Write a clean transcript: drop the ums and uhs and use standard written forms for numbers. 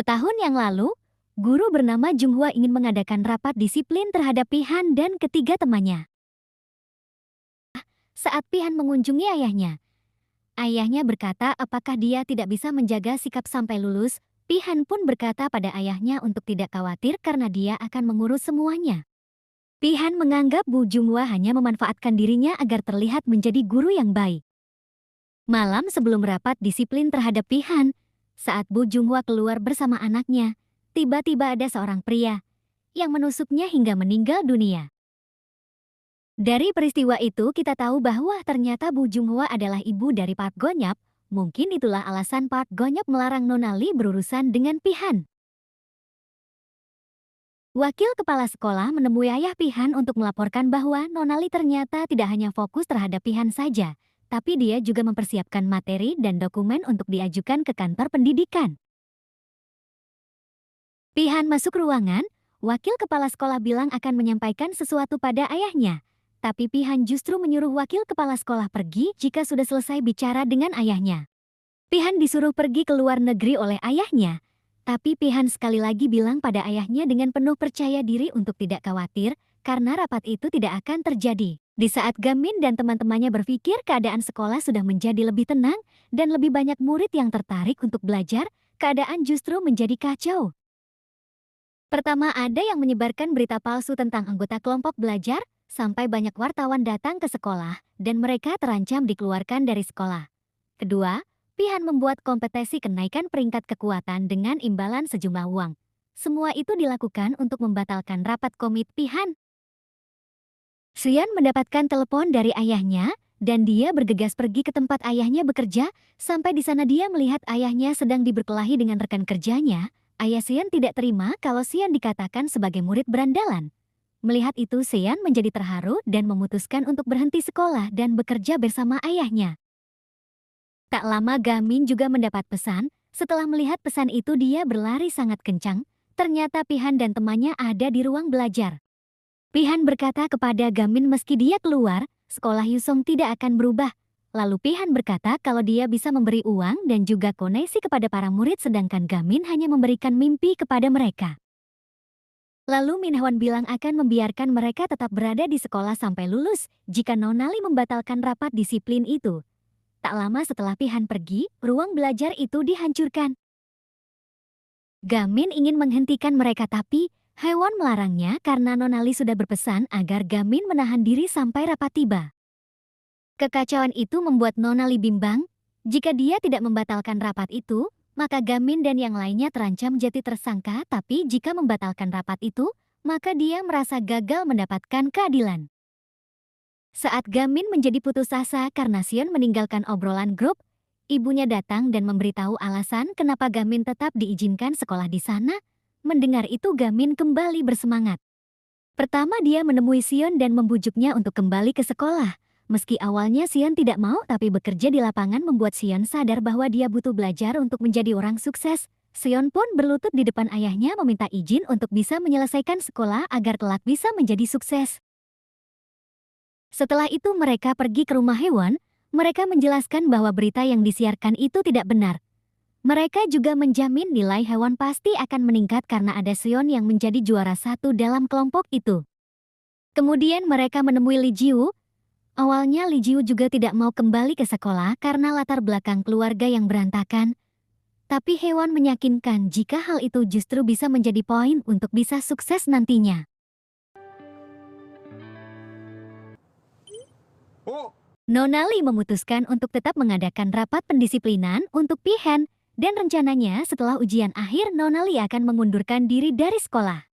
Setahun yang lalu, guru bernama Junghwa ingin mengadakan rapat disiplin terhadap Pihan dan ketiga temannya. Saat Pihan mengunjungi ayahnya berkata apakah dia tidak bisa menjaga sikap sampai lulus. Pihan pun berkata pada ayahnya untuk tidak khawatir karena dia akan mengurus semuanya. Pihan menganggap Bu Junghwa hanya memanfaatkan dirinya agar terlihat menjadi guru yang baik. Malam sebelum rapat disiplin terhadap Pihan, saat Bu Junghwa keluar bersama anaknya, tiba-tiba ada seorang pria yang menusuknya hingga meninggal dunia. Dari peristiwa itu kita tahu bahwa ternyata Bu Junghwa adalah ibu dari Park Go-nyap. Mungkin itulah alasan Park Go-nyap melarang Nona Lee berurusan dengan Pihan. Wakil kepala sekolah menemui ayah Pihan untuk melaporkan bahwa Nona Lee ternyata tidak hanya fokus terhadap Pihan saja, tapi dia juga mempersiapkan materi dan dokumen untuk diajukan ke kantor pendidikan. Pihan masuk ruangan, wakil kepala sekolah bilang akan menyampaikan sesuatu pada ayahnya. Tapi Pihan justru menyuruh wakil kepala sekolah pergi jika sudah selesai bicara dengan ayahnya. Pihan disuruh pergi ke luar negeri oleh ayahnya. Tapi Pihan sekali lagi bilang pada ayahnya dengan penuh percaya diri untuk tidak khawatir, karena rapat itu tidak akan terjadi. Di saat Gamin dan teman-temannya berpikir keadaan sekolah sudah menjadi lebih tenang dan lebih banyak murid yang tertarik untuk belajar, keadaan justru menjadi kacau. Pertama ada yang menyebarkan berita palsu tentang anggota kelompok belajar, sampai banyak wartawan datang ke sekolah dan mereka terancam dikeluarkan dari sekolah. Kedua, Pihan membuat kompetisi kenaikan peringkat kekuatan dengan imbalan sejumlah uang. Semua itu dilakukan untuk membatalkan rapat komit Pihan. Xian mendapatkan telepon dari ayahnya dan dia bergegas pergi ke tempat ayahnya bekerja. Sampai di sana dia melihat ayahnya sedang diberkelahi dengan rekan kerjanya. Ayah Xian tidak terima kalau Xian dikatakan sebagai murid berandalan. Melihat itu Xian menjadi terharu dan memutuskan untuk berhenti sekolah dan bekerja bersama ayahnya. Tak lama Gamin juga mendapat pesan. Setelah melihat pesan itu dia berlari sangat kencang. Ternyata Pihan dan temannya ada di ruang belajar. Pihan berkata kepada Gamin meski dia keluar, sekolah Yusong tidak akan berubah. Lalu Pihan berkata kalau dia bisa memberi uang dan juga koneksi kepada para murid sedangkan Gamin hanya memberikan mimpi kepada mereka. Lalu Min Hwan bilang akan membiarkan mereka tetap berada di sekolah sampai lulus jika Nona Lee membatalkan rapat disiplin itu. Tak lama setelah Pihan pergi, ruang belajar itu dihancurkan. Gamin ingin menghentikan mereka tapi Hwan melarangnya karena Nona Lee sudah berpesan agar Gamin menahan diri sampai rapat tiba. Kekacauan itu membuat Nona Lee bimbang. Jika dia tidak membatalkan rapat itu, maka Gamin dan yang lainnya terancam jadi tersangka, tapi jika membatalkan rapat itu, maka dia merasa gagal mendapatkan keadilan. Saat Gamin menjadi putus asa karena Xian meninggalkan obrolan grup, ibunya datang dan memberitahu alasan kenapa Gamin tetap diizinkan sekolah di sana. Mendengar itu Gamin kembali bersemangat. Pertama dia menemui Xian dan membujuknya untuk kembali ke sekolah. Meski awalnya Xian tidak mau tapi bekerja di lapangan membuat Xian sadar bahwa dia butuh belajar untuk menjadi orang sukses. Xian pun berlutut di depan ayahnya meminta izin untuk bisa menyelesaikan sekolah agar kelak bisa menjadi sukses. Setelah itu mereka pergi ke rumah Hwan. Mereka menjelaskan bahwa berita yang disiarkan itu tidak benar. Mereka juga menjamin nilai Hwan pasti akan meningkat karena ada Xian yang menjadi juara satu dalam kelompok itu. Kemudian mereka menemui Lee Jiwoo. Awalnya Lee Jiwoo juga tidak mau kembali ke sekolah karena latar belakang keluarga yang berantakan. Tapi Hwan meyakinkan jika hal itu justru bisa menjadi poin untuk bisa sukses nantinya. Nona Lee memutuskan untuk tetap mengadakan rapat pendisiplinan untuk Pihan dan rencananya setelah ujian akhir Nona Lee akan mengundurkan diri dari sekolah.